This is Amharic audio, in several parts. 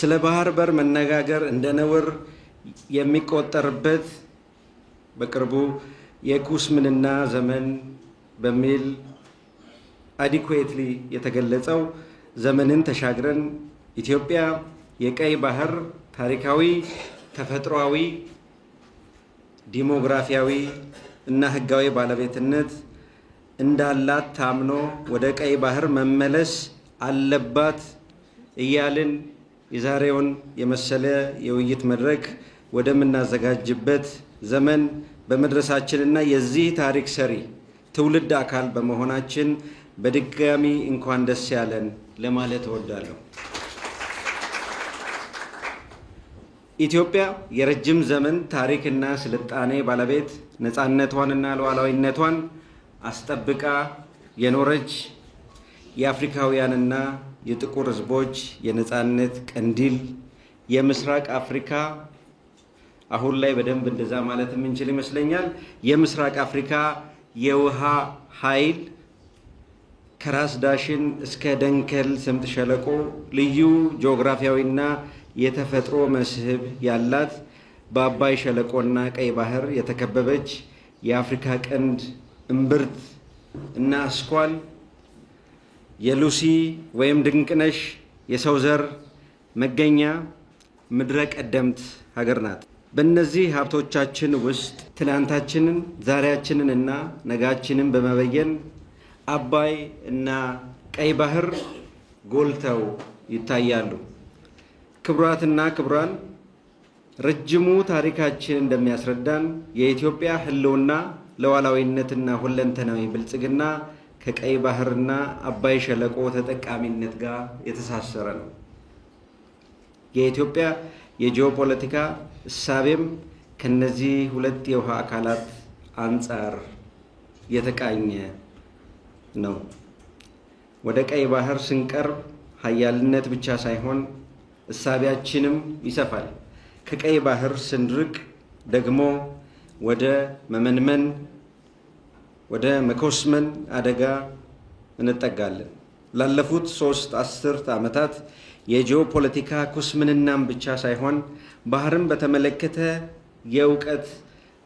ስለ ባህር በር መነጋገር እንደ ነውር የሚቆጠርበት በቅርቡ የኩስምንና ዘመን በሚል አዲኩዌትሊ የተገለጸው ዘመንን ተሻግረን ኢትዮጵያ የቀይ ባህር ታሪካዊ ተፈጥሯዊ ዲሞግራፊያዊ እና ህጋዊ ባለቤትነት እንዳላት ታምኖ ወደ ቀይ ባህር መመለስ አለባት እያልን የዛሬውን የመሰለ የውይይት መድረክ ወደምናዘጋጅበት ዘመን በመድረሳችንና የዚህ ታሪክ ሰሪ ትውልድ አካል በመሆናችን በድጋሚ እንኳን ደስ ያለን ለማለት እወዳለሁ። ኢትዮጵያ የረጅም ዘመን ታሪክና ስልጣኔ ባለቤት ነፃነቷንና ሉዓላዊነቷን አስጠብቃ የኖረች የአፍሪካውያንና የጥቁር ህዝቦች የነፃነት ቀንዲል የምስራቅ አፍሪካ አሁን ላይ በደንብ እንደዛ ማለት የምንችል ይመስለኛል የምስራቅ አፍሪካ የውሃ ኃይል ከራስ ዳሽን እስከ ደንከል ስምጥ ሸለቆ ልዩ ጂኦግራፊያዊና የተፈጥሮ መስህብ ያላት በአባይ ሸለቆና ቀይ ባህር የተከበበች የአፍሪካ ቀንድ እምብርት እና አስኳል የሉሲ ወይም ድንቅነሽ የሰው ዘር መገኛ ምድረ ቀደምት ሀገር ናት። በእነዚህ ሀብቶቻችን ውስጥ ትናንታችንን ዛሬያችንን እና ነጋችንን በመበየን አባይ እና ቀይ ባህር ጎልተው ይታያሉ። ክብራትና ክብራን ረጅሙ ታሪካችን እንደሚያስረዳን የኢትዮጵያ ህልውና ለዋላዊነትና ሁለንተናዊ ብልጽግና ከቀይ ባህርና አባይ ሸለቆ ተጠቃሚነት ጋር የተሳሰረ ነው። የኢትዮጵያ የጂኦፖለቲካ እሳቤም ከነዚህ ሁለት የውሃ አካላት አንፃር የተቃኘ ነው። ወደ ቀይ ባህር ስንቀርብ ኃያልነት ብቻ ሳይሆን እሳቤያችንም ይሰፋል። ከቀይ ባህር ስንርቅ ደግሞ ወደ መመንመን ወደ መኮስመን አደጋ እንጠጋለን። ላለፉት 3 አስርት ዓመታት የጂኦፖለቲካ ኩስምንናም ብቻ ሳይሆን ባህርን በተመለከተ የእውቀት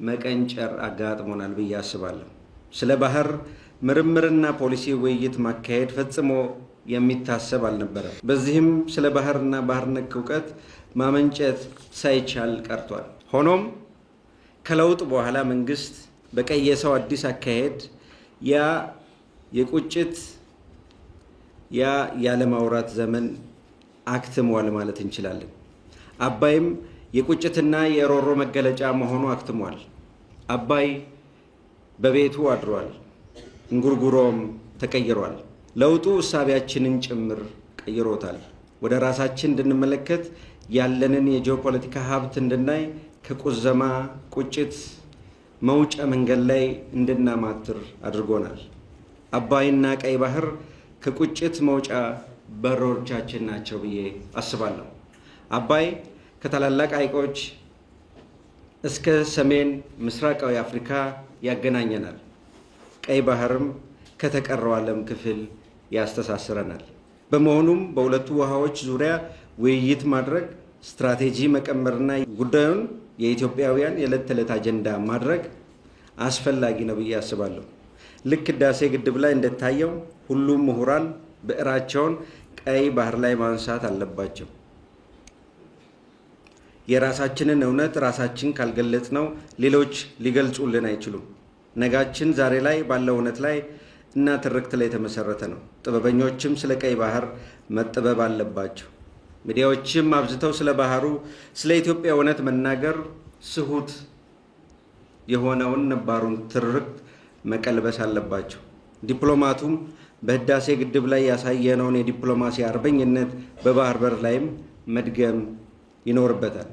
መቀንጨር አጋጥሞናል ብዬ አስባለሁ። ስለ ባህር ምርምርና ፖሊሲ ውይይት ማካሄድ ፈጽሞ የሚታሰብ አልነበረም። በዚህም ስለ ባህርና ባህር ነክ እውቀት ማመንጨት ሳይቻል ቀርቷል። ሆኖም ከለውጥ በኋላ መንግስት በቀየሰው አዲስ አካሄድ ያ የቁጭት ያለማውራት ዘመን አክትሟል ማለት እንችላለን። አባይም የቁጭትና የሮሮ መገለጫ መሆኑ አክትሟል። አባይ በቤቱ አድሯል፣ እንጉርጉሮም ተቀይሯል። ለውጡ እሳቢያችንን ጭምር ቀይሮታል። ወደ ራሳችን እንድንመለከት ያለንን የጂኦፖለቲካ ሀብት እንድናይ ከቁዘማ ቁጭት መውጫ መንገድ ላይ እንድናማትር አድርጎናል። አባይና ቀይ ባህር ከቁጭት መውጫ በሮቻችን ናቸው ብዬ አስባለሁ። አባይ ከታላላቅ ሐይቆች እስከ ሰሜን ምስራቃዊ አፍሪካ ያገናኘናል። ቀይ ባህርም ከተቀረው ዓለም ክፍል ያስተሳስረናል። በመሆኑም በሁለቱ ውሃዎች ዙሪያ ውይይት ማድረግ ስትራቴጂ መቀመርና ጉዳዩን የኢትዮጵያውያን የዕለት ተዕለት አጀንዳ ማድረግ አስፈላጊ ነው ብዬ አስባለሁ። ልክ ህዳሴ ግድብ ላይ እንደታየው ሁሉም ምሁራን ብዕራቸውን ቀይ ባህር ላይ ማንሳት አለባቸው። የራሳችንን እውነት ራሳችን ካልገለጽነው ሌሎች ሊገልጹልን አይችሉም። ነጋችን ዛሬ ላይ ባለው እውነት ላይ እና ትርክት ላይ የተመሰረተ ነው። ጥበበኞችም ስለ ቀይ ባህር መጥበብ አለባቸው። ሚዲያዎችም አብዝተው ስለ ባህሩ ስለ ኢትዮጵያ እውነት መናገር ስሁት የሆነውን ነባሩን ትርክት መቀልበስ አለባቸው። ዲፕሎማቱም በህዳሴ ግድብ ላይ ያሳየነውን የዲፕሎማሲ አርበኝነት በባህር በር ላይም መድገም ይኖርበታል።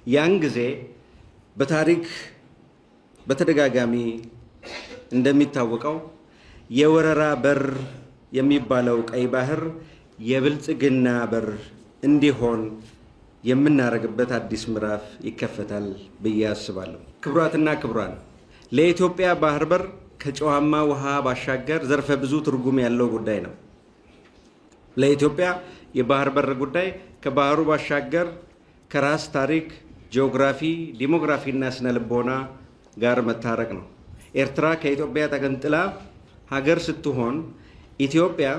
ያን ጊዜ በታሪክ በተደጋጋሚ እንደሚታወቀው የወረራ በር የሚባለው ቀይ ባህር የብልጽግና በር እንዲሆን የምናረግበት አዲስ ምዕራፍ ይከፈታል ብዬ አስባለሁ። ክቡራትና ክቡራን፣ ለኢትዮጵያ ባህር በር ከጨዋማ ውሃ ባሻገር ዘርፈ ብዙ ትርጉም ያለው ጉዳይ ነው። ለኢትዮጵያ የባህር በር ጉዳይ ከባህሩ ባሻገር ከራስ ታሪክ፣ ጂኦግራፊ፣ ዲሞግራፊና ስነ ልቦና ጋር መታረቅ ነው። ኤርትራ ከኢትዮጵያ ተገንጥላ ሀገር ስትሆን ኢትዮጵያ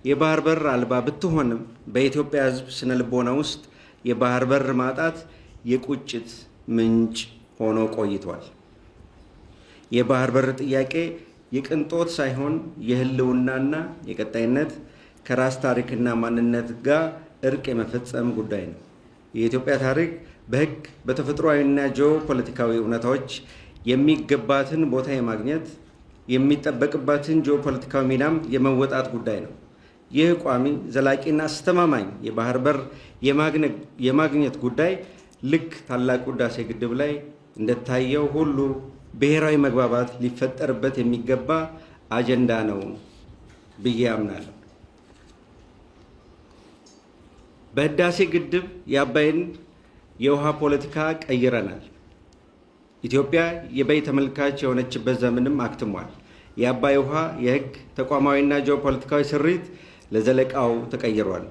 የባህር በር አልባ ብትሆንም በኢትዮጵያ ሕዝብ ስነ ልቦና ውስጥ የባህር በር ማጣት የቁጭት ምንጭ ሆኖ ቆይቷል። የባህር በር ጥያቄ የቅንጦት ሳይሆን የህልውናና የቀጣይነት ከራስ ታሪክና ማንነት ጋር እርቅ የመፈጸም ጉዳይ ነው። የኢትዮጵያ ታሪክ በህግ በተፈጥሯዊና ጂኦፖለቲካዊ እውነታዎች የሚገባትን ቦታ የማግኘት የሚጠበቅባትን ጂኦፖለቲካዊ ሚናም የመወጣት ጉዳይ ነው። ይህ ቋሚ ዘላቂና አስተማማኝ የባህር በር የማግኘት ጉዳይ ልክ ታላቁ ህዳሴ ግድብ ላይ እንደታየው ሁሉ ብሔራዊ መግባባት ሊፈጠርበት የሚገባ አጀንዳ ነው ብዬ አምናለሁ። በህዳሴ ግድብ የአባይን የውሃ ፖለቲካ ቀይረናል። ኢትዮጵያ የበይ ተመልካች የሆነችበት ዘመንም አክትሟል። የአባይ ውሃ የህግ ተቋማዊና ጂኦፖለቲካዊ ስሪት ለዘለቃው ተቀይሯል።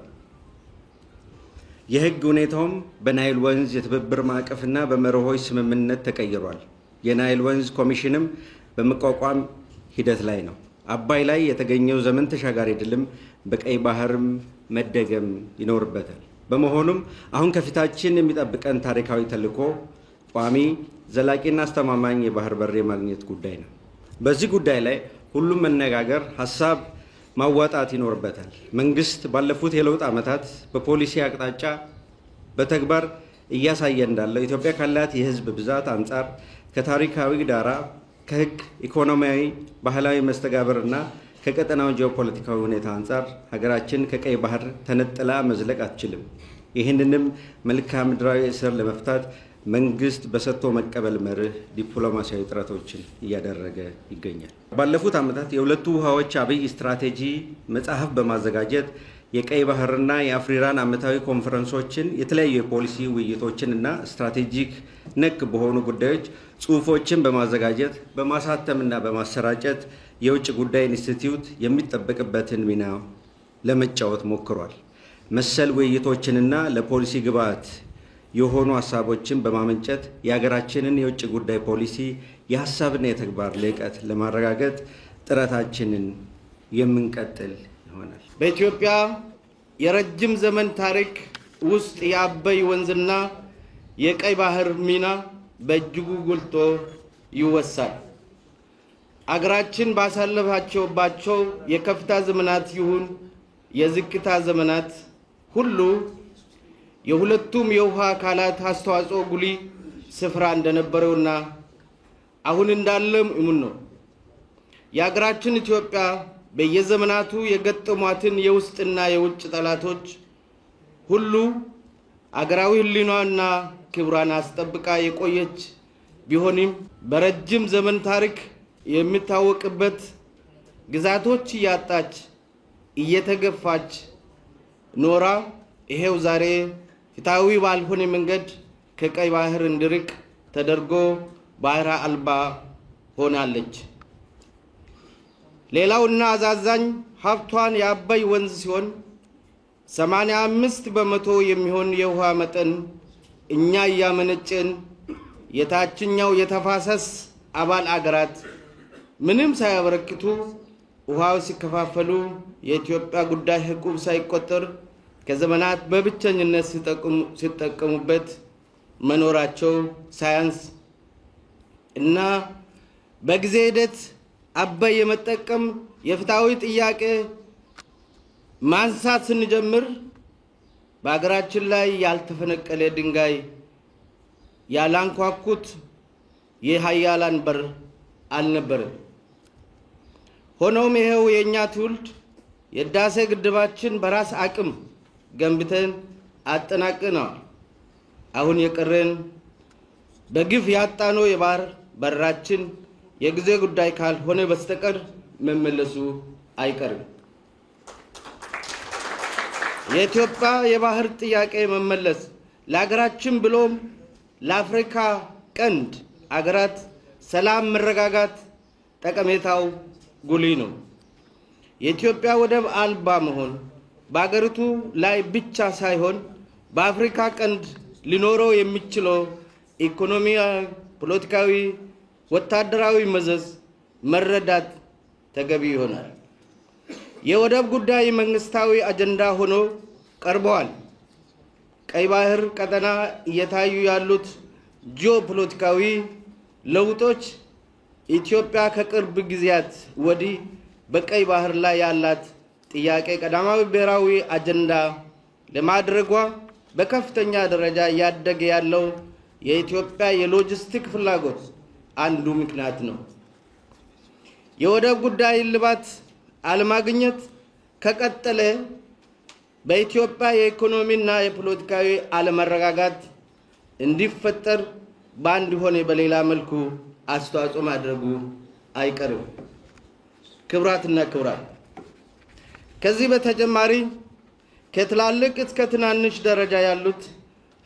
የህግ ሁኔታውም በናይል ወንዝ የትብብር ማዕቀፍና በመርሆች ስምምነት ተቀይሯል። የናይል ወንዝ ኮሚሽንም በመቋቋም ሂደት ላይ ነው። አባይ ላይ የተገኘው ዘመን ተሻጋሪ ድልም በቀይ ባህርም መደገም ይኖርበታል። በመሆኑም አሁን ከፊታችን የሚጠብቀን ታሪካዊ ተልዕኮ ቋሚ ዘላቂና አስተማማኝ የባህር በር የማግኘት ጉዳይ ነው። በዚህ ጉዳይ ላይ ሁሉም መነጋገር፣ ሀሳብ ማዋጣት ይኖርበታል። መንግስት ባለፉት የለውጥ ዓመታት በፖሊሲ አቅጣጫ በተግባር እያሳየ እንዳለው ኢትዮጵያ ካላት የህዝብ ብዛት አንጻር ከታሪካዊ ዳራ ከህግ፣ ኢኮኖሚያዊ፣ ባህላዊ መስተጋብርና ከቀጠናው ጂኦፖለቲካዊ ሁኔታ አንጻር ሀገራችን ከቀይ ባህር ተነጥላ መዝለቅ አትችልም። ይህንንም መልክዓ ምድራዊ እስር ለመፍታት መንግስት በሰጥቶ መቀበል መርህ ዲፕሎማሲያዊ ጥረቶችን እያደረገ ይገኛል። ባለፉት ዓመታት የሁለቱ ውሃዎች አብይ ስትራቴጂ መጽሐፍ በማዘጋጀት የቀይ ባህርና የአፍሪራን ዓመታዊ ኮንፈረንሶችን፣ የተለያዩ የፖሊሲ ውይይቶችን እና ስትራቴጂክ ነክ በሆኑ ጉዳዮች ጽሁፎችን በማዘጋጀት በማሳተምና በማሰራጨት የውጭ ጉዳይ ኢንስቲትዩት የሚጠበቅበትን ሚና ለመጫወት ሞክሯል። መሰል ውይይቶችንና ለፖሊሲ ግብዓት የሆኑ ሀሳቦችን በማመንጨት የሀገራችንን የውጭ ጉዳይ ፖሊሲ የሀሳብና የተግባር ልዕቀት ለማረጋገጥ ጥረታችንን የምንቀጥል ይሆናል። በኢትዮጵያ የረጅም ዘመን ታሪክ ውስጥ የአባይ ወንዝና የቀይ ባህር ሚና በእጅጉ ጎልቶ ይወሳል። አገራችን ባሳለፈችባቸው የከፍታ ዘመናት ይሁን የዝቅታ ዘመናት ሁሉ የሁለቱም የውሃ አካላት አስተዋጽኦ ጉልህ ስፍራ እንደነበረውና አሁን እንዳለም እሙን ነው። የአገራችን ኢትዮጵያ በየዘመናቱ የገጠሟትን የውስጥና የውጭ ጠላቶች ሁሉ አገራዊ ሕልውናዋንና ክብሯን አስጠብቃ የቆየች ቢሆንም በረጅም ዘመን ታሪክ የሚታወቅበት ግዛቶች እያጣች እየተገፋች ኖራ ይሄው ዛሬ ፍትሃዊ ባልሆነ መንገድ ከቀይ ባህር እንዲርቅ ተደርጎ ባህር አልባ ሆናለች። ሌላውና አዛዛኝ ሀብቷን የአባይ ወንዝ ሲሆን 85% የሚሆን የውሃ መጠን እኛ ያመነጨን የታችኛው የተፋሰስ አባል አገራት ምንም ሳያበረክቱ ውሃው ሲከፋፈሉ የኢትዮጵያ ጉዳይ ህቁብ ሳይቆጠር ከዘመናት በብቸኝነት ሲጠቀሙበት መኖራቸው ሳያንስ እና በጊዜ ሂደት አባይ የመጠቀም የፍትሃዊ ጥያቄ ማንሳት ስንጀምር በአገራችን ላይ ያልተፈነቀለ ድንጋይ ያላንኳኩት የሃያላን በር አልነበረም። ሆኖም ይሄው የኛ ትውልድ የህዳሴ ግድባችን በራስ አቅም ገንብተን አጠናቅነናል። አሁን የቀረን በግፍ ያጣነው የባህር በራችን የጊዜ ጉዳይ ካልሆነ በስተቀር መመለሱ አይቀርም። የኢትዮጵያ የባህር ጥያቄ መመለስ ለሀገራችን ብሎም ለአፍሪካ ቀንድ አገራት ሰላም መረጋጋት ጠቀሜታው ጉልህ ነው። የኢትዮጵያ ወደብ አልባ መሆን በአገሪቱ ላይ ብቻ ሳይሆን በአፍሪካ ቀንድ ሊኖረው የሚችለው ኢኮኖሚያዊ፣ ፖለቲካዊ፣ ወታደራዊ መዘዝ መረዳት ተገቢ ይሆናል። የወደብ ጉዳይ መንግስታዊ አጀንዳ ሆኖ ቀርበዋል። ቀይ ባህር ቀጠና እየታዩ ያሉት ጂኦፖለቲካዊ ለውጦች ኢትዮጵያ ከቅርብ ጊዜያት ወዲህ በቀይ ባህር ላይ ያላት ጥያቄ ቀዳማዊ ብሔራዊ አጀንዳ ለማድረጓ በከፍተኛ ደረጃ እያደገ ያለው የኢትዮጵያ የሎጂስቲክ ፍላጎት አንዱ ምክንያት ነው። የወደብ ጉዳይ እልባት አለማግኘት ከቀጠለ በኢትዮጵያ የኢኮኖሚና የፖለቲካዊ አለመረጋጋት እንዲፈጠር በአንድ ሆነ በሌላ መልኩ አስተዋጽኦ ማድረጉ አይቀርም። ክቡራትና ክቡራን፣ ከዚህ በተጨማሪ ከትላልቅ እስከ ትናንሽ ደረጃ ያሉት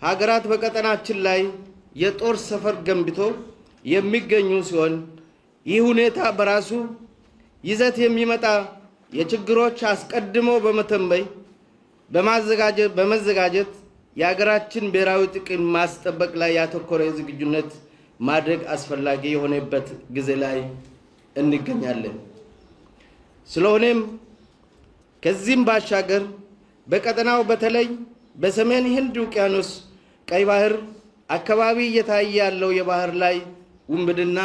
ሀገራት በቀጠናችን ላይ የጦር ሰፈር ገንብቶ የሚገኙ ሲሆን ይህ ሁኔታ በራሱ ይዘት የሚመጣ የችግሮች አስቀድሞ በመተንበይ በመዘጋጀት የሀገራችን ብሔራዊ ጥቅም ማስጠበቅ ላይ ያተኮረ ዝግጁነት ማድረግ አስፈላጊ የሆነበት ጊዜ ላይ እንገኛለን። ስለሆነም ከዚህም ባሻገር በቀጠናው በተለይ በሰሜን ህንድ ውቅያኖስ ቀይ ባህር አካባቢ እየታየ ያለው የባህር ላይ ውንብድና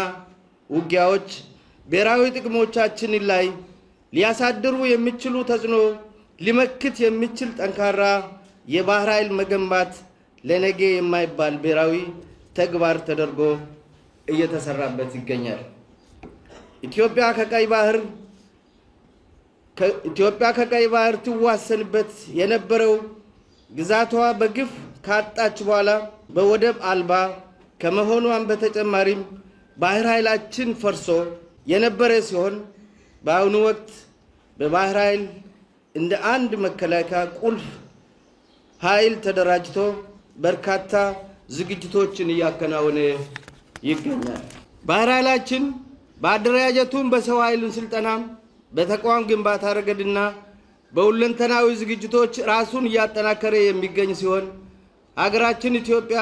ውጊያዎች ብሔራዊ ጥቅሞቻችን ላይ ሊያሳድሩ የሚችሉ ተጽዕኖ ሊመክት የሚችል ጠንካራ የባህር ኃይል መገንባት ለነገ የማይባል ብሔራዊ ተግባር ተደርጎ እየተሰራበት ይገኛል። ኢትዮጵያ ከቀይ ባህር ትዋሰንበት የነበረው ግዛቷ በግፍ ካጣች በኋላ በወደብ አልባ ከመሆኗን በተጨማሪም ባህር ኃይላችን ፈርሶ የነበረ ሲሆን በአሁኑ ወቅት በባህር ኃይል እንደ አንድ መከላከያ ቁልፍ ኃይል ተደራጅቶ በርካታ ዝግጅቶችን እያከናወነ ይገኛል። ባህር ኃይላችን በአደረጃጀቱም በሰው ኃይል ስልጠናም በተቋም ግንባታ ረገድና በሁለንተናዊ ዝግጅቶች ራሱን እያጠናከረ የሚገኝ ሲሆን ሀገራችን ኢትዮጵያ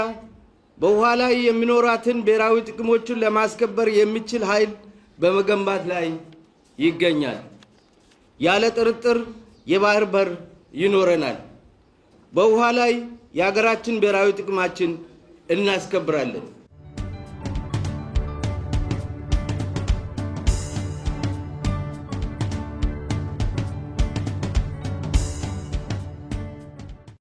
በውሃ ላይ የሚኖራትን ብሔራዊ ጥቅሞችን ለማስከበር የሚችል ኃይል በመገንባት ላይ ይገኛል። ያለ ጥርጥር የባህር በር ይኖረናል። በውሃ ላይ የሀገራችን ብሔራዊ ጥቅማችን እናስከብራለን።